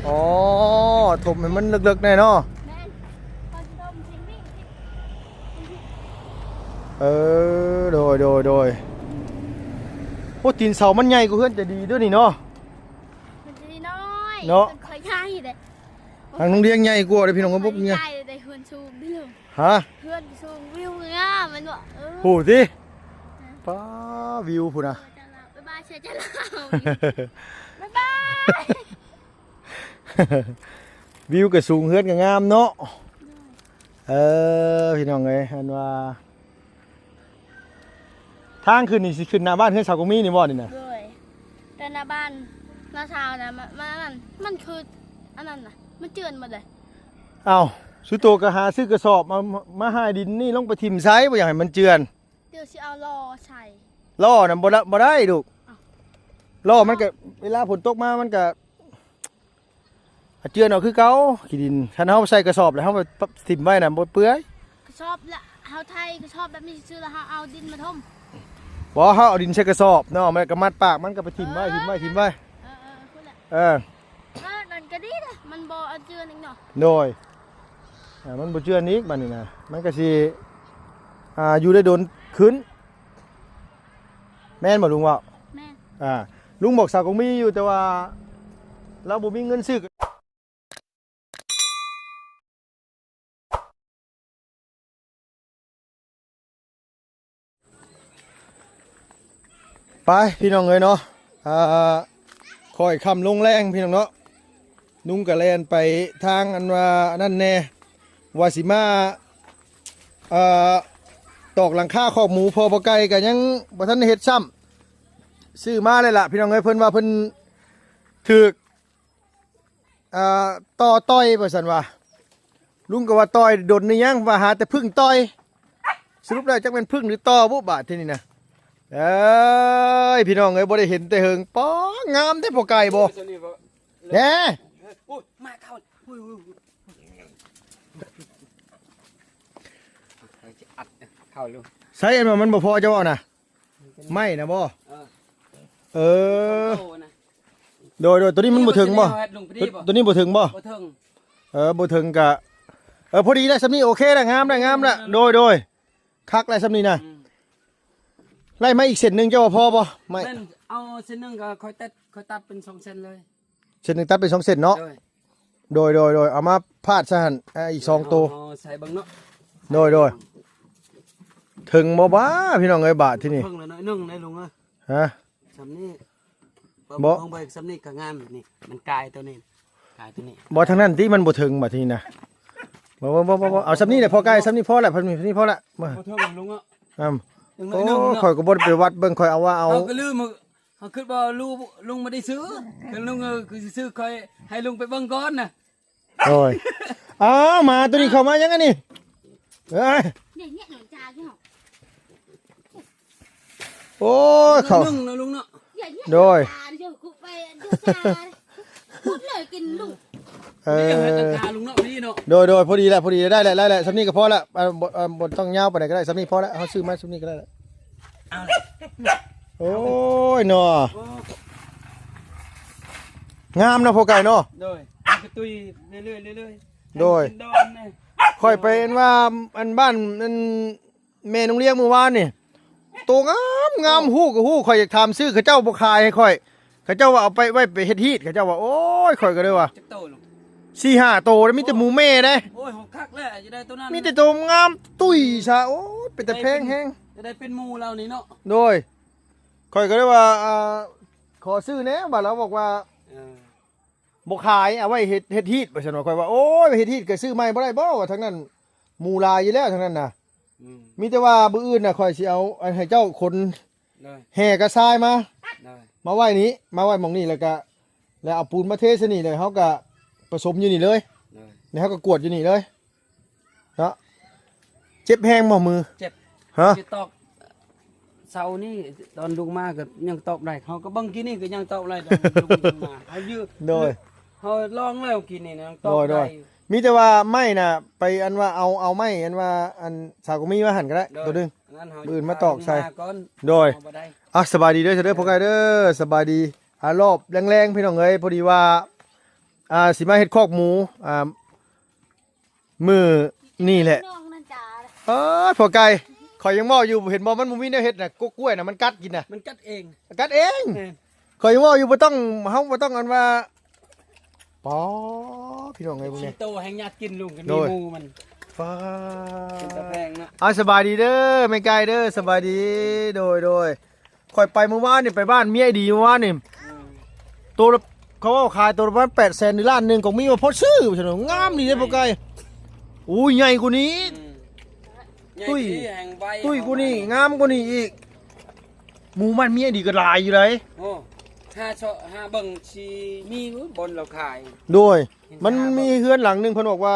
อ๋อถมให้มันลึกๆแน่เนาะเออโดยโอ้ตีนเสามันใหญ่กว่าเพื่อนจะดีด้วยนี่เนาะมันจะดีน้อย เนาะเคยใช่เลย ทางโรงเรียนใหญ่กว่าเด้อพี่น้องก็ปุ๊บเนี่ย ใช่เลยเพื่อนซูมได้เลย ฮะ เพื่อนซูมวิวงามมันบอกพูดสิป้าวิวพูดนะ บ๊ายบายเชียร์จะเล่าบ๊ายบาย วิวก็สูงเฮือนก็งามเนาะพี่น้องเอ้ยอันว่าทางขึ้นนี่สิขึ้นหน้าบ้านเฮือนสาวกมีนี่บ่นี่นะ ด้วยแต่หน้าบ้านหน้าชาวนะมันคืออันนั้นน่ะมันเจือนหมดเลย เอ้าสุโตก็หาซื้อกระสอบมาหาดินนี่ลงไปทิ่มไซบ่อยากให้มันเจือน เดี๋ยวสิเอารอใส่ ล้อน่ะบ่ได้ลูกล้อมันก็เวลาฝนตกมามันก็เจือนเอาคือเก่าขี้ดินคันเฮาใส่กระสอบแล้วเฮาไปทิ่มไว้น่ะบ่เปื่อย กระชอบละเฮาไทยกระชอบแบบนี้ซื้อแล้วเฮาเอาดินมาถม บ่เฮาเอาดินใส่กระสอบเนาะมันก็มัดปากมันก็ไปทิ่มไว้พูดแหละนั่นก็ดีนะมันบ่เอาเจือนอีกเนาะโดยมันบ่เจือนอีกบัดนี้นะมันก็สิอยู่ได้โดนขึ้นแม่นบ่ลุงว่าแม่ลุงบอกสาวกงมีอยู่แต่ว่าเราบ่มีเงินซื้อไปพี่น้องเอ้ยเนาะคอยคำลงแรงพี่น้องเนาะนุ่งกะแลนไปทางอันว่านั่นแน่วาสิมาตอกหลังคาคอกหมูพอบ่ไก่ก็ยังบ่ทันเฮ็ดซ้ำซื้อมาเลยล่ะพี่น้องเอ้ยเพิ่นว่าเพิ่นถึกต่อต้อยว่าซั่นว่าลุงก็ว่าต้อยดนนี่ยังว่าหาแต่พึ่งต้อยสรุปแล้วจักเป็นพึ่งหรือต่อบ่บาดทีนี้นะพี่น้องเอ้ยบ่ได้เห็นแต่เหิงป้องามแต่พอไก่บ่แหน่มาเข้าอัดเข้าลูกใส่อันว่ามันบ่พอจะว่านะไม่นะบ่โดยตัวนี้มันบ่ถึงบ่ตัวนี้บ่ถึงบ่บ่ถึงกะพอดีได้สำนี้โอเคแล้วงามแล้วโดยคักแล้วสำนี้นะไล่มาอีกเส้นนึงจะว่าพอบ่ไม่เอาเส้นนึงก็ค่อยตัดเป็น2เส้นเลยเส้นนึงตัดเป็น2เส้นเนาะโดยเอามาพาดซะหั่นอีก2ตัวใส่บังเนาะโดยถึงบ่บ้าพี่น้องเอ้ยบาทที่นี่เพิ่งละน้อยนึงได้ลุงเอ้ยฮะสำนี้บ่ลงไปสำนี้ก็งามนี่มันกายตัวนี้บ่ทางนั้นที่มันบ่ถึงบัดนี้นะบ่เอาสำนี้แหละพอไกลสำนี้พอแล้วสำนี้พอแล้วบ่ถึงลุงอ่ะโอ้ข่อยก็บ่ได้ไปวัดเบิ่งข่อยเอาว่าเอาก็ลืมเขาคิดว่าลุงไม่ได้ซื้อลุงคือซื้อค่อยให้ลุงไปเบิ่งก่อนน่ะโอ้ยมาตัวนี้เข้ามายังไงนี่เนี่ยหนูจ่าใช่หรอโอ้ยเขานึ่งนะลุงเนาะโดยพูดเลยกินลุงโดยพอดีได้แล้วสำนี้ก็พอแล้วบนต้องยาวไปไหนก็ได้สำนี้พอแล้วเขาซื้อมาสำนี้ก็ได้แล้วโอ้ยเนาะงามนะพอไก่เนาะโดยตุยเรื่อยโดยค่อยไปว่าอันบ้านอันเมนงเลี้ยงเมื่อวานนี่ตัวงามฮู้ก็ฮู้ข่อยอยากถามซื้อเขาเจ้าบ่ขายให้ข่อยเขาเจ้าว่าเอาไปไว้ไปเฮ็ดฮีทเขาเจ้าว่าโอ้ยข่อยก็เลยว่า4-5โตแล้วมีแต่หมูแม่เด้โอ้ยคักแล้วจะได้ตัวนั้นมีแต่ตัวงามตุ้ยซะโอ้ยเป็นแต่แพงแฮงจะได้เป็นหมูเรานี่เนาะโดยข่อยก็เลยว่าขอซื้อแหน่บัดเราบอกว่าบ่ขายเอาไว้เฮ็ดฮีทว่าซั่นว่าข่อยว่าโอ้ยเฮ็ดฮีทก็ซื้อใหม่บ่ได้บ่ว่าทั้งนั้นหมู่ลายอยู่แล้วทั้งนั้นน่ะมีแต่ว่ามื้ออื่นน่ะข่อยสิเอาให้เจ้าคนแห่กระทรายมาไว้นี้มาไว้หม่องนี้แล้วเอาปูนมาเทซะนี่เลยเฮาก็ผสมอยู่นี่เลยแล้วเฮาก็กวดอยู่นี่เลยเนาะเจ็บแฮงบ่มือเจ็บฮะตอกเสานี่ตอนลุงมาก็ยังตอกได้เฮาก็บังกินนี่ก็ยังตอกได้ตอนลุงมาเฮายื้อโดยเฮาลองแล้วกินนี่นะตอกได้มีแต่ว่าไม้น่ะไปอันว่าเอาไม้อันว่าอันสาวก็มีมาหั่นก็ได้ตัวนึงอื่นมาตอกใส่โดยสบายดีเด้อเด้อพวกไอ้เด้อสบายดีรอบแรงๆพี่น้องเอ้ยพอดีว่า สิมาเฮ็ดคอกหมูมื้อนี่แหละ น้องนั่นจ๋า พอไก่ข่อยยังเว้าอยู่เห็นบ่มันบ่มีแนวเฮ็ดน่ะกกล้วยน่ะมันกัดกินน่ะ มันกัดเอง กัดเองข่อยยังเว้าอยู่บ่ต้องเฮาบ่ต้องอันว่าป๋อพี่น้องไงพวก สิ นี้ โตแห่งญาติกินลุงกัน โด มี ย หมูมัน ฟ้า เป็นตะแพงเนาะ เอาสบายดีเด้อแม่ไก่เด้อสบายดีโดยข่อยไปเมื่อวานนี่ไปบ้านเมียไอ้ดีเมื่อวานนี่ตัวละเขาว่าขายตัวละประมาณ800,000หรือล้านหนึงก็มีมาพอซื้อซั่นงามดีเด้อพวกไก่อุ้ยใหญ่กว่านี้ ตุ้ย ใหญ่ที่แห่งใบ ตุ้ยกว่านี้งามกว่านี้อีกหมู่บ้านเมียไอ้ดีก็หลายอยู่เลย โอ้ห้าเบิ่งชีมีบนเราขาย โดยมันมีเฮือนหลังหนึงเพิ่นบอกว่า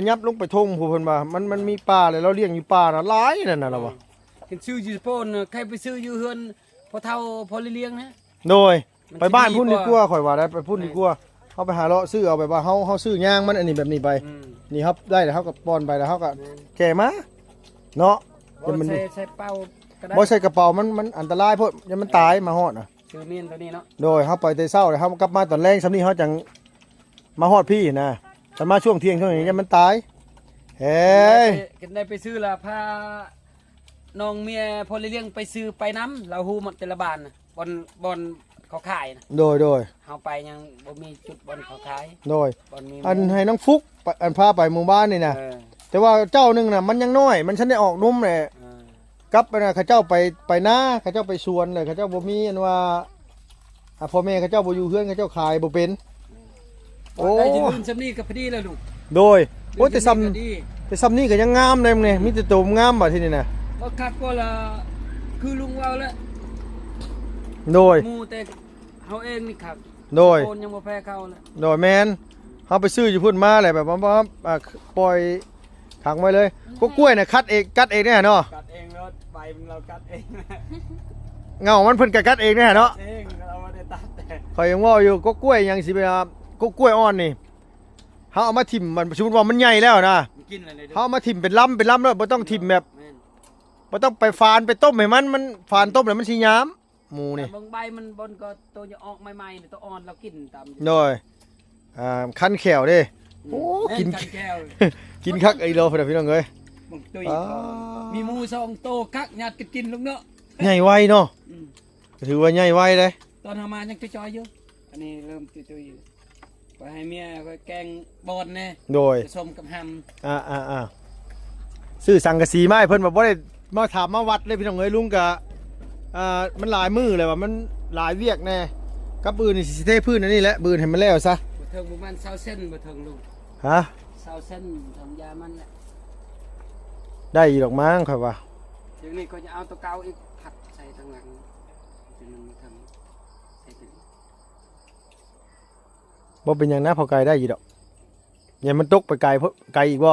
ยับลงไปทงผู้เพิ่นว่ามันมีป่าเลยเราเลี้ยงอยู่ป่าน่ะหลายนั่นน่ะล่ะวะ เห็นซื้ออยู่โพนใครไปซื้ออยู่เฮือนพอเท่าพอเลี้ยงนะ โดย มัน ไปบ้าน สิดี พุ่นดีก กว่า ว่าข่อยว่าได้ไปพุ่นดีกว่าเฮาไปหาเลาะซื้อเอาแบบว่าเฮาซื้อย่างมันอันนี้แบบนี้ไป นี่ครับได้แล้วเฮาก็ป้อนไปแล้วเฮาก็แก่มาเนาะ บ่ มัน ใส่เป้าก็ได้ บ่ใส่กระเป๋ามันอันตรายโพดอย่ามันตายมาฮอดน่ะ ซื้อเมียนตัวนี้เนาะ โดยเฮาไปแต่เช้าแล้วเฮากลับมาตอนแลงซำนี้เฮาจังมาฮอดพี่นะถ้ามาช่วงเที่ยงช่วงนี้อย่ามันตายเฮ้ย กันได้ไปซื้อละพาน้องเมียพอเลี้ยงไปซื้อไปน้ำเราฮู้หมดแต่ละบ้านน่ะบอนเขาขายนะ โดย เฮาไปยังบ่มีจุดบอนเขาขาย โดย บอนมี อันให้น้องฟุกไปอันพาไปหมู่บ้านนี่นะ เออ แต่ว่าเจ้าหนึงน่ะมันยังน้อยมันฉันได้ออกนุ่มแหละ เออ กับอันน่ะเขาเจ้าไปนาเขาเจ้าไปสวนเลยเขาเจ้าบ่มีอันว่าพ่อแม่เขาเจ้าบ่อยู่เฮือนเขาเจ้าขายบ่เป็น โอ้ ได้จะลืมซำนี้ก็พอดีแล้วลูก โดยโอ้แต่ซ้ ลืมซำนี้ก็ดี ำแต่ซ้ำนี่ก็ยังงามเลยมึงนี่มีแต่ตัวงามบ่ที่นี่น่ะ ก็คักก็ละคือลุงเว้าแล้ว โดย หมู่แต่เฮาเองนี่ครับ โดย โอนยังบ่แพ้เขาแล้ว โดยแมนเฮาไปซื้ออยู่พุ่นมาแหละแบบว่าปล่อยขังไว้เลยก็กล้วยน่ะคัดเองกัดเองแน่เนาะ กัดเองแล้วใบมันเรากัดเอง เงามันเพิ่นก็กัดเองแน่เนาะ เองเราบ่ได้ตัดแต่ ข่อยยังว่าอยู่ก็กล้วยยังสิไปก็กล้วยอ่อนนี่เฮาเอามาทิ่มมันสมมุติว่ามันใหญ่แล้วนะ มันกินอะไรเด้อ เฮาเอามาทิ่มเป็นลำแล้วบ่ต้องทิ่มแบบ แม่น บ่ต้องไปฟานไปต้มให้มันฟานต้มแล้วมันสิยามหมูนี่ บางใบมันบนก็ตัวจะออกใหม่ๆเนี่ยตัวอ่อนเรากินตาม โดยคันแขวเด้ โอ้กิน แม่แก้ว กินคักไอ้โลพุ่นน่ะพี่น้องเอ้ย บางตุย อ่า มีหมูสองโตคักญาติกินลูกเนาะ ใหญ่ไวเนาะ อืม ถือว่าใหญ่ไวเลย ตอนทำมายังจอยๆอยู่อันนี้เริ่มตุยๆอยู่ไปให้เมียไปแกงบอนแน่ โดย ผสมกับแฮม ซื้อสังกะสีมาให้เพิ่นแบบบ่ได้มาถามมาวัดเลยพี่น้องเอ้ยลุงกะมันหลายมือเลยว่ามันหลายเวียกแน่กับปืนนี่สิเทพื้นอันนี้แหละปืนให้มันแล้วซะ บ่เทิงประมาณ20เส้นบ่เทิงลูก ฮะ 20เส้นทำยามันแหละ ได้อีดอกมั้งค่อยว่า เดี๋ยวนี้ก็จะเอาตัวเก่าอีกผัดใส่ทางหลังเป็นมันทำใส่เป็น บ่เป็นหยังนะพอไกลได้อีดอกอย่ามันตกไปไกลเพราะไกลอีกบ่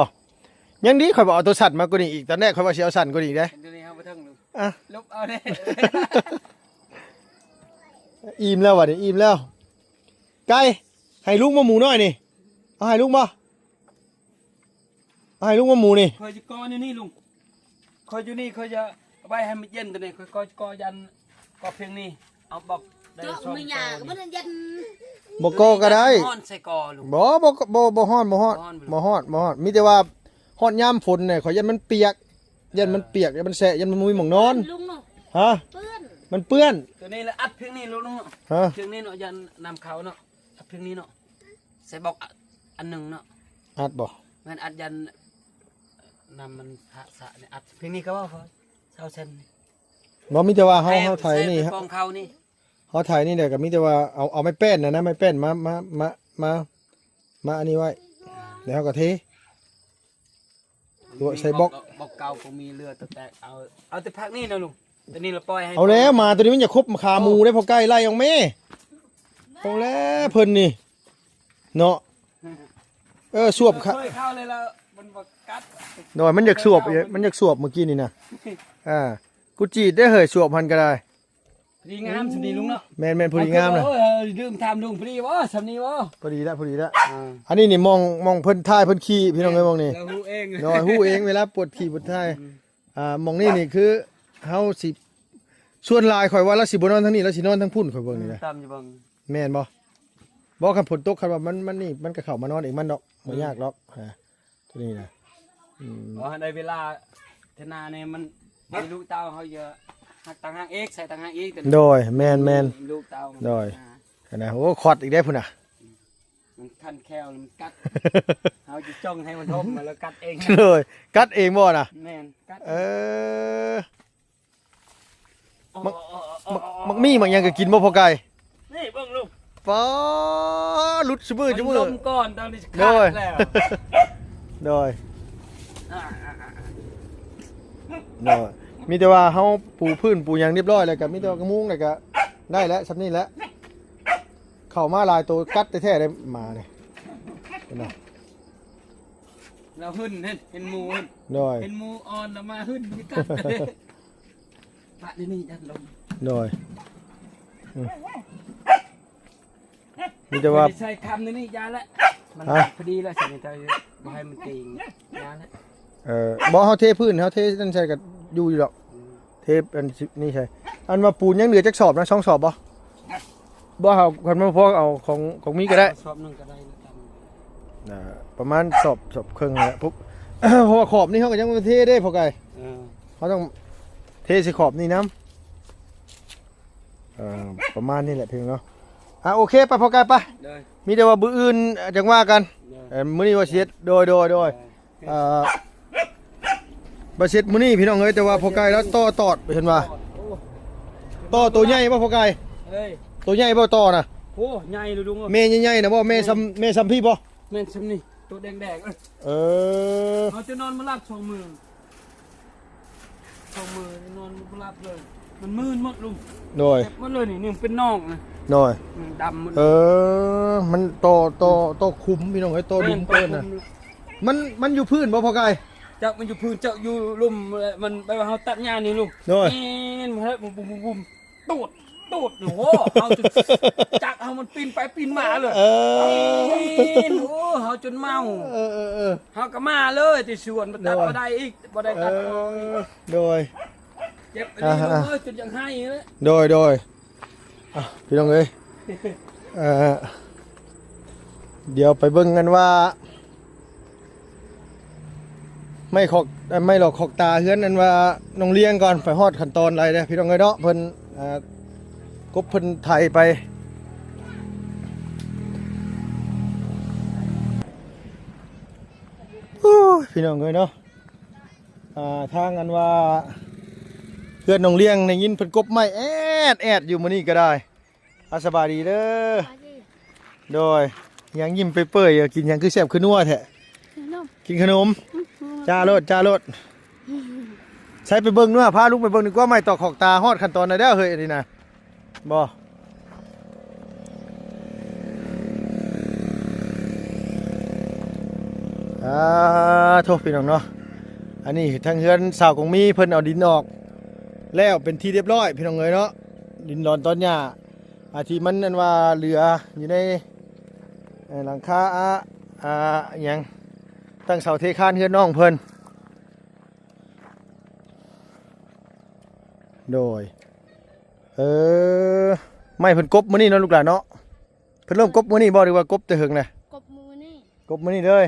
ยังดีค่อยบ่เอาตัวสั่นมากว่านี้อีกตอนแรกค่อยว่าสิเอาสั่นกว่านี้อีกเด้ เดี๋ยวนี้เอาบ่เทิงลูก อ่ะ ลบเอาเด้ อิ่มแล้วว่ะนี่อิ่มแล้วไก่ให้ลุงมาหมูหน่อยนี่เอาให้ลุงบ่เอาให้ลุงมาหมูนี่ คอยจะกออยู่นี่ลุงคอยอยู่นี่คอยจะเอาไว้ให้มันเย็นตัวนี้คอยกอยันกอเพียงนี้เอาบอกได้ เจาะ สอง ไม่อยากมันยัน บ่ก็ก็ได้ ฮ้อนใส่กอลุง บ่ฮ้อนมีแต่ว่าฮ้อนยามฝนเนี่ยขอยยันมันเปียกยันมันเปียกยันมันแฉะยันมันมีหม่องนอน ลุงเนาะ ฮะ เปื้อน มันเปื้อน ตัวนี้ละอัดเพียงนี้ลุงเนาะ ฮะ เพียงนี้เนาะยันนำเขาเนาะอัดเพียงนี้เนาะใส่บอกอันหนึ่งเนาะ อัดบ่ แมันอัดยันนำมันพระสะเนี่ยอัดเพียงนี้ก็ว่าพอเท่าเส้นนี่ บ่มีแต่ว่าเฮาไทยนี่ ใส่ ฮะ ไปกองเขานี่ เฮาไทยนี่เนี่ยก็มีแต่ว่าเอาไม้แป้นนะไม้แป้นมาอันนี้ไว้แล้วเฮาก็เท ตัวใส่บล็อก บอกเก่าก็มีเรือแต่เอาแต่พักนี่นะลุงแต่นี่เราปล่อยให้ เอาแล้วมาตัวนี้มันอย่าครบขาหมูได้พอใกล้ไล่ออกแม่เอาแล้วเพิ่นนี่เนาะสวบ เคยเข้าเลยแล้วมันบอกกัด หน่อยมันอยากสวบเมื่อกี้นี่นะกูจีดได้เหยสวบพันก็ได้ พอดีงามสำนีลุงเนาะ แมนพอดีงามนะ ลืมทำลุงพอดีวะสำนีวะ พอดีแล้วอันนี้นี่มองเพิ่นท่ายเพิ่นขี้พี่น้องเอ้ยมองนี่ เราหูเอง หน่อยฮู้เองเวลาปวดขี้ปวดท่ายมองนี่คือเฮาสิส่วนหลายข่อยว่าเราสิบ่นอนทั้งนี้เราสินอนทั้งพุ่นข่อยเบิ่งนี่นะ ตามอยู่บัง แม่นบ่ บอกคันฝนตกคันว่ามันนี่มันก็เข้ามานอนเองมันดอกบ่ยากหรอกฮะตัวนี้นะอ๋อในเวลาธนาเนี่ยมันมีลูกเต้าเขาเยอะหักต่างหากเอกใส่ต่างหากเอก โดยแม่น ลูกเต้า โดยนะโอ้คอดอีกได้พุ่นน่ะ มันคันแควมันกัดเขาจะจ้องให้มันทบมาแล้วกัดเอง เลยกัดเองบ่น่ะ แม่นกัด มักมีมักหยังก็กินบ่พอไก่ นี่เบิ่งลูก ฟ้าหลุดซุมื้อซุมื้อ ลมก่อนตอนนี้ขาดแล้ว โดยโดยมีแต่ว่าเฮาปูพื้นปูหยังเรียบร้อยแล้วก็มีแต่ว่ากระมุงแล้วก็ได้แล้วซำนี้แหละเข้ามาหลายตัวกัดแท้ๆได้มาเนี่ยเห็นบ่ เราหึ่นเห็นหมู โดย เห็นหมูอ่อนแล้วมาหึ่นกัดปะนี่ยัดลม โดยมีแต่ว่า ใช้คำนี่ยาละมันพอดีแล้วสิจะบ่ให้มันติงยาละ บ่เฮาเทพื้นเฮาเทนั่นใช่ก็อยู่ดอกเทอันนี่ใช่อันว่าปูนยังเหลือจักสอบนะ2สอบบ่เฮาคันมาพอเอาของมีก็ได้ สอบนึงก็ได้แล้ว ประมาณสอบครึ่งแหละปุ๊บ เพราะว่าขอบนี่เฮาก็ยังบ่เทได้พอไกลเขาต้องเทสิขอบนี่น้ำประมาณนี้แหละเพียงเนาะโอเคไปพอไกลไปมีแต่ว่ามื้ออื่นจังว่ากันมื้อนี้ว่าเฮ็ดโดยบ่เฮ็ดมื้อนี้พี่น้องเอ้ยแต่ว่าพอไกลแล้วต่อตอดเห็นว่าต่อตัวใหญ่บ่พอไกล เอ้ย ตัวใหญ่บ่ต่อน่ะ โอ้ใหญ่ลุง แม่ใหญ่ๆน่ะบ่แม่ซ้ำพี่บ่ แม่นซ้ำนี่ตัวแดงๆเขาจะนอนมาลับ2 มือนอนมาลับเลยมันมืนหมดลุง โดย เจ็บหมดเลยนี่เป็นน่องนะ โดย ดำหมด มันโตคุ้มพี่น้องเอ้ยโตดุมเปิ้นน่ะมันอยู่พื้นบ่พอไกล เจ้ามันอยู่พื้นเจ้าอยู่ลุ่มมันไปว่าเขาตัดหญ้านี่ลุง โดย มันเฮ้ยบุ้มตูดโอ้โหเขาจนจักเอามันปีนไปปีนมาเลยโอ้เขาจนเมาเขาก็มาเลยที่สวนมาตัดบ่ได้อีกบ่ได้ตัด โดย เจ็บไปเลยจนยังให้เลย โดยพี่น้องเอ้ยเดี๋ยวไปเบิ่งกันว่าไม่หลอกขอกตาเฮือนนั่นว่าน้องเลี้ยงก่อนไปฮอดขั้นตอนอะไรเด้อพี่น้องเอ้ยเนาะเพิ่นกบเพิ่นไทยไปพี่น้องเอ้ยเนาะทางกันว่าเพื่อนน้องเลี้ยงในยินเพิ่นกบไม้แอดอยู่มื้อนี้ก็ได้สบายดีเด้อโดยยังยิ้มเปื่อยๆกินหยังคือแซ่บคือนัวแท้กินขนมจ้าโลดใช้ไปเบิ่งเนาะพาลูกไปเบิ่งดีกว่าไม้ตอกขอกตาฮอดขั้นตอนไหนเด้อเฮ้ยอันนี้นะบ่โทษพี่น้องเนาะอันนี้ทางเฮือนสาวของมีเพิ่นเอาดินออกแล้วเป็นที่เรียบร้อยพี่น้องเอ้ยเนาะดินดอนตอนหญ้าที่มันนั่นว่าเหลืออยู่ในหลังคาหยังตั้งเสาเทคานเฮือนน้องเพิ่นโดยไม่เพิ่นกบมื้อนี้เนาะลูกหลานเนาะเพิ่นเริ่มกบมื้อนี้บ่หรือว่ากบแต่หึงน่ะกบมือนี่ กบมื้อนี้เลย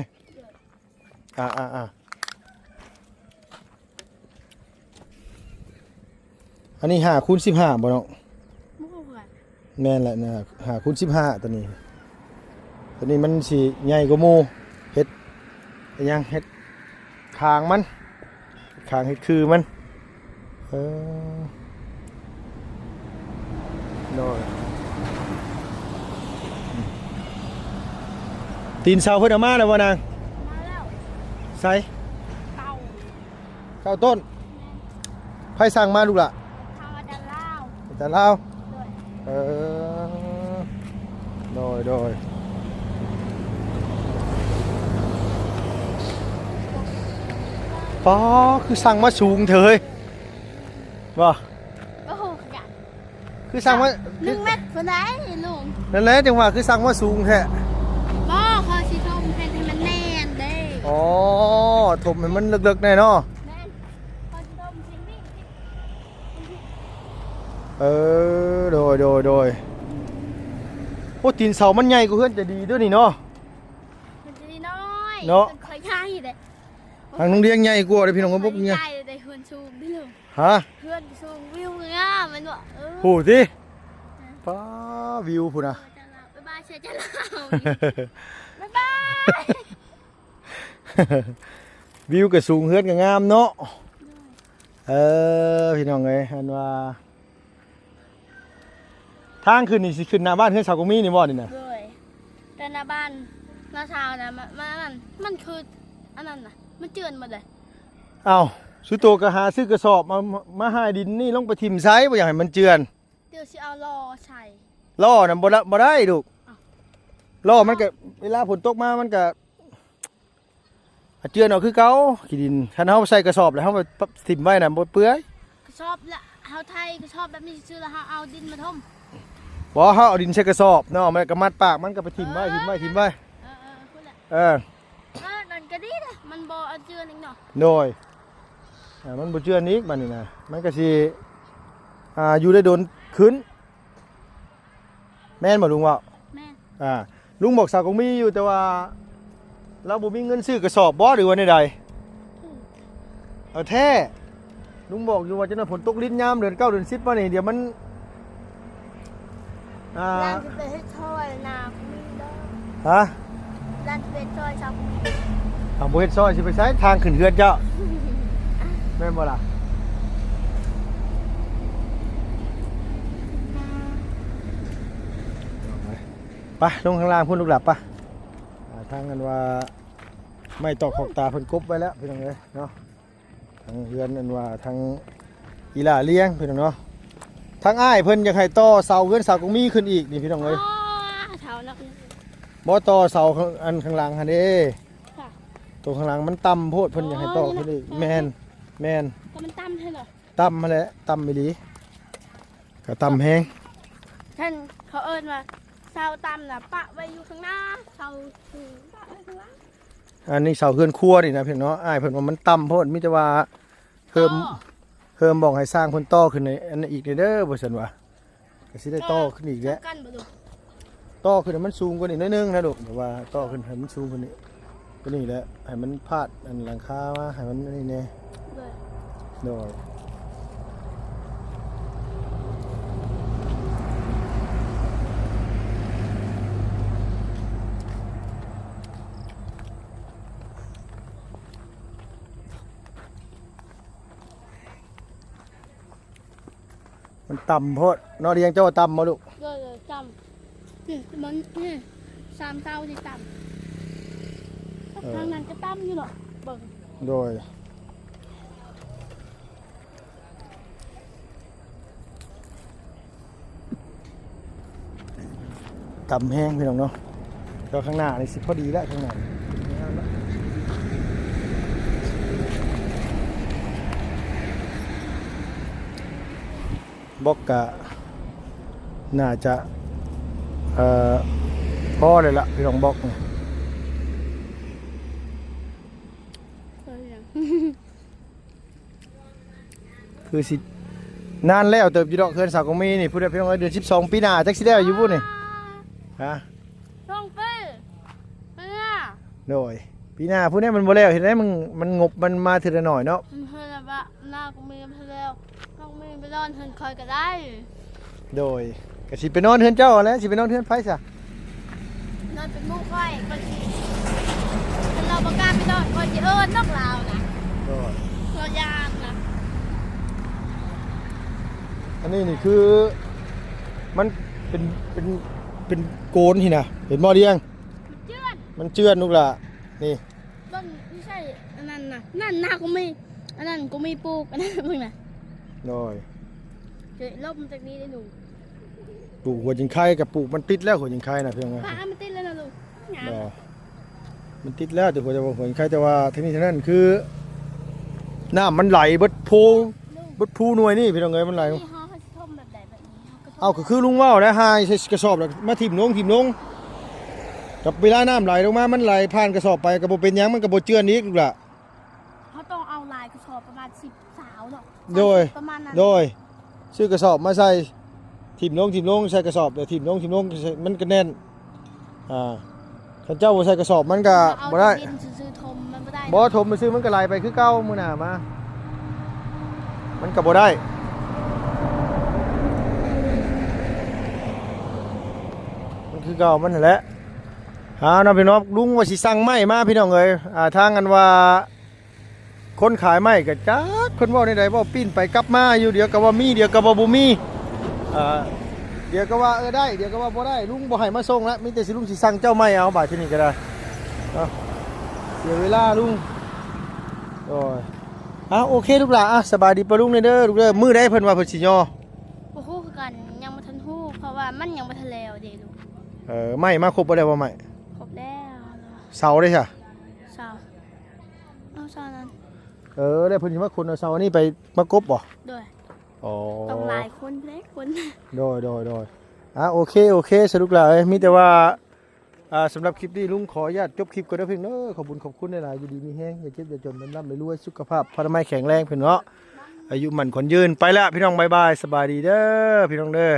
อันนี้5 คูณ 15บ่เนาะ มุกเผื่อ แม่นแหละนะ5 คูณ 15ตัวนี้มันสิใหญ่กว่าหมู่เฮ็ดยังเฮ็ดคางมันคางเฮ็ดคือมันโดยตีนเสาเพิ่นเอามาแล้วบ่นาง มาแล้ว ใส่ เต่า เก้าต้นไผสั่งมาลูกล่ะ ทาวดาล่าว แต่ลาว ด้วย โดยป๋อคือสั่งมาสูงเถอะเฮ้ยบ่ โอ้โหขยัน คือสั่งมา 1 เมตรคนไหนลุง นั่นแหละจังหวะคือสั่งมาสูงแท้ บ่คอชิทมให้มันแน่นเด้ อ๋อถมให้มันลึกๆแน่เนาะ แน่นคอชิทมสิ่งนี้ โดย อ้ตีนเสามันใหญ่กว่าเพื่อนจะดีด้วยนี่เนาะ มันจะได้น้อย เนาะ มันค่อยง่ายเลย ทางโรงเรียนใหญ่กว่าเด้อพี่น้องก็บ่เป็นไง ง่ายเลยเฮือนสูงดิลูก ฮะ เฮือนสูงวิวงามมันบอกโหสิป้าวิวพุ่นน่ะ บ๊ายบายเชจะเล่าบ๊ายบาย วิวก็สูงเฮือนก็งามเนาะพี่น้องเอ้ยอันว่าทางขึ้นนี่สิขึ้นหน้าบ้านเฮือนสาวกงมีนี่บ่นี่น่ะ ด้วยแต่หน้าบ้านหน้าชาวนะมันคืออันนั้นน่ะมันเจือนหมดเลย เอ้าสุโตก็หาซื้อกระสอบมาหาดินนี่ลงไปทิ่มไซบ่อยากให้มันเจือน เดี๋ยวสิเอารอใส่ ล้อน่ะบ่ได้ลูกล้อมันก็เวลาฝนตกมามันก็เจือนเอาคือเก่าขี้ดินคันเฮาใส่กระสอบแล้วเฮาไปทิ่มไว้น่ะบ่เปื่อย กระสอบละเฮาไทยกระสอบแบบนี้ซื้อแล้วเฮาเอาดินมาถม บ่เฮาเอาดินใส่กระสอบเนาะมันก็มัดปากมันก็ไปทิ่มไว้ทิ่มไว้ทิ่มไว้ พูดแหละ นั่นก็ดีนะมันบ่เอาเจือนอีกเนาะ โดยมันบ่เจือนอีกบัดนี้นะมันก็สิอยู่ได้โดนขึ้นแม่นบ่ลุงว่า แม่ ลุงบอกสาวกงมีอยู่แต่ว่าเราบ่มีเงินซื้อกระสอบบ่หรือว่าใดๆเอาแท้ลุงบอกอยู่ว่าจะน่ะฝนตกลิ้นยามเดือน9เดือน10มานี่เดี๋ยวมันร้านจะเป็นให้ช่วยนาคุณมีเด้อ ฮะ ร้านจะเป็นช่วยชาวคุณมี บ่เฮ็ดซอยสิไปใช้ทางขึ้นเฮือนเจ้าแม่นบ่ล่ะไปลงข้างล่างพุ่นลูกหลับปะทางกันว่าไม่ตอกขอบตาเพิ่นกบไว้แล้วพี่น้องเอ้ยเนาะทางเฮือนอันว่าทางอีหล่าเลี้ยงพี่น้องเนาะทางอ้ายเพิ่นอยากให้ต่อเสาเฮือนเสากงมีขึ้นอีกนี่พี่น้องเอ้ย เท่านัก บ่ต่อเสาอันข้างหลังหั่นเด้ ค่ะ ตัวข้างหลังมันต่ำโพดเพิ่นอยากให้ต่อขึ้นอีกแม่นก็มันต่ำใช่เหรอ ต่ำมาแหละต่ำอีหลีก็ต่ำแฮง ท่านเขาเอิ้นว่าเสาต่ำน่ะปะไว้อยู่ข้างหน้าเสาสูงปะไว้ข้างหลัง อันนี้เสาเฮือนครัวนี่นะพี่น้องเนาะอ้ายเพิ่นว่ามันต่ำโพดมีแต่ว่าเพิ่มบอกให้สร้างเพิ่นต่อขึ้นในอันนั้นอีกเด้อบ่ซั่นว่าก็สิได้ต่อขึ้นอีกแล้ว กันบ่ลูก ต่อขึ้นให้มันสูงกว่านี้หนิดนึงนะลูกแต่ว่าต่อขึ้นให้มันสูงกว่านี้ก็นี่แหละให้มันพาดอันหลังคามาให้มันนี่แน่ เลย โดยมันต่ำโพดเนาะเรียงเจ้าว่าต่ำบ่ลูก เลยต่ำนี่มันนี่สามเสาที่ต่ำทางนั้นก็ต่ำอยู่หรอเบิ่ง โดยต่ำแห้งพี่น้องเนาะก็ข้างหน้านี่สิพอดีแล้วข้างหน้าบอกกะน่าจะพอเลยละพี่น้องบอกเนี่ย คือสินานแล้วเติบอยู่ดอกเขื่อนสาวกงมีนี่พูดได้พี่น้องเดือน12ปีหน้าจักสิได้อยู่พุ่นนี่ฮะ ช่องเป้เมื่อ โดยปีหน้าพูดได้มันบ่แล้วเห็นไหมมันงบมันมาทีละหน่อยเนาะ เพื่อนแบบหน้ากูมีไปแล้วต้องมีไปนอนเฮือนคอยก็ได้ โดยก็สิไปนอนเฮือนเจ้าแล้วสิไปนอนเฮือนไผซะ นอนเป็นมุ้งคอยก็สิถ้าเราประกล้าศไปนอนคอยจะเอิ้นนอกลาวนะ โดย เรายากนะ อันนี้นี่คือมันเป็นโกนที่นะเห็นบ่เดียง เจือน มันเจือนลูกล่ะนี่ ต้นไม่ใช่อันนั้นนะนั่นหน้ากูมีอันนั้นกูมีปลูกอันนั้นมึงนะ โดย เดี๋ยวลบมันจากนี้ได้หนู ปลูกหัวจิงไข่กับปลูกมันติดแล้วหัวจิงไข่นะเพียงไง พามันติดแล้วนะลูกงาม มันติดแล้วแต่หัวจะหัวจิงไข่แต่ว่าทั้งนี้ทั้งนั้นคือน้ำมันไหลเบิดโพเบิดพูหน่วยนี่พี่น้องเอ้ยมันไหล นี่ฮะเขาจะทมแบบใดแบบนี้ เอาก็คือลุงว่าวนะหายใส่กระสอบแล้วมาถิ่มลงกับเวลาน้ำไหลลงมามันไหลผ่านกระสอบไปกระโบเป็นหยังมันกระโบเจือนอีกลูกล่ะ เขาต้องเอาลายกระสอบประมาณ10 สาวเนาะ โดย ประมาณนั้น โดยซื้อกระสอบมาใส่ ทิ่มลงใส่กระสอบเดี๋ยวทิ่มลงมันก็แน่นถ้าเจ้าบ่ใส่กระสอบมันก็บ่ได้ เอาดินซื้อๆทมมันบ่ได้ บ่ถมไปซื้อมันก็ไหลไปคือเก่ามื้อหน้ามามันก็บ่ได้มันคือเก่ามันนั่นแหละน้องพี่น้องลุงว่าสิสั่งไม้มาพี่น้องเอ้ยทางกันว่าคนขายไม้ก็จักเพิ่นเว้าได้ใดเว้าปิ้นไปกลับมาอยู่เดี๋ยวก็ว่ามีเดี๋ยวก็ว่าบ่มีเดี๋ยวก็ว่าได้เดี๋ยวก็ว่าบ่ได้ลุงบ่ให้มาส่งแล้วมีแต่สิลุงสิสั่งเจ้าไม้เอาบาดที่นี่ก็ได้เสียเวลาลุงโอ้ยโอเคลูกหลานสบายดีปะลุงเด้อลูกเด้อมื้อใดเพิ่นว่าเพิ่นสิย่อ บ่ฮู้คือกันยังบ่ทันฮู้เพราะว่ามันยังบ่ทันแล้วเด้ลูก ไม้มาครบบ่ได้บ่ไม้ ครบแล้ว เสาได้ซะ สาวเอาสาวนั้น ได้เพิ่นสิมาคนเอาเสาอันนี้ไปมากบบ่ ด้วย อ๋อ ต้องหลายคนเด้คน โดยโอเคสรุปแล้วมีแต่ว่าสำหรับคลิปนี้ลุงขออนุญาตจบคลิปก่อนนะเพิ่นเด้อขอบคุณหลายๆอยู่ดีมีแฮงอย่าเจ็บอย่าจนร่ำรวยสุขภาพพลามัยแข็งแรงเพิ่นเนาะอายุมั่นขวัญยืนไปแล้วพี่น้องบ๊ายบายสบายดีเด้อพี่น้องเด้อ